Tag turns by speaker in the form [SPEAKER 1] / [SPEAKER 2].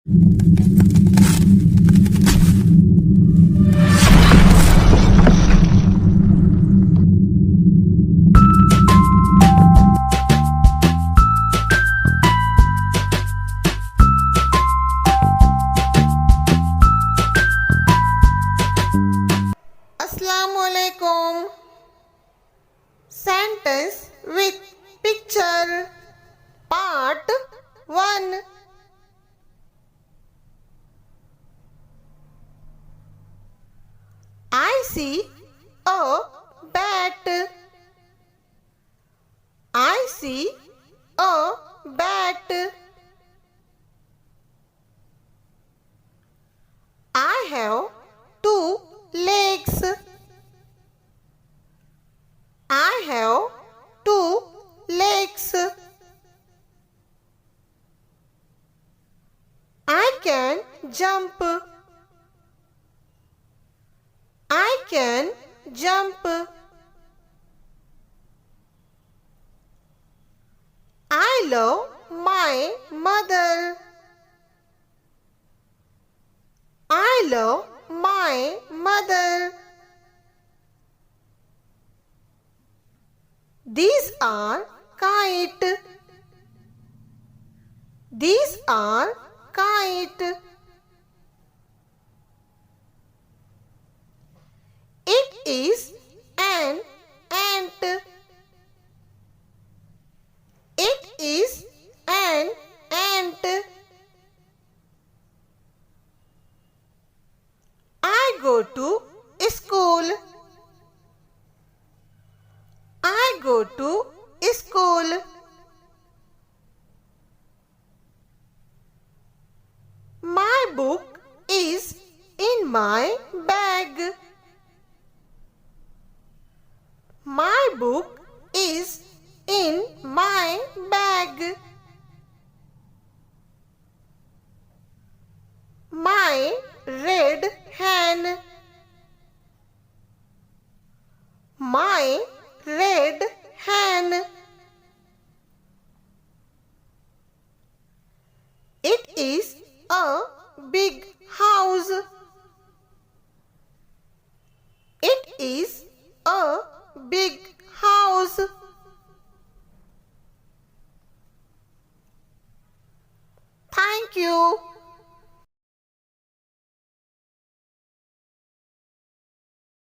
[SPEAKER 1] Assalamualaikum. Sentence with picture. Part 1. I see a bat. I see a bat. I have 2 legs. I have 2 legs. I can jump. I can jump. I love my mother. I love my mother. These are kite. These are kite. It is an ant. It is an ant. I go to school. I go to school. My book is in my bag. My book is in my bag. My red hen. My red hen. It is a big house. It is a big house. Thank you.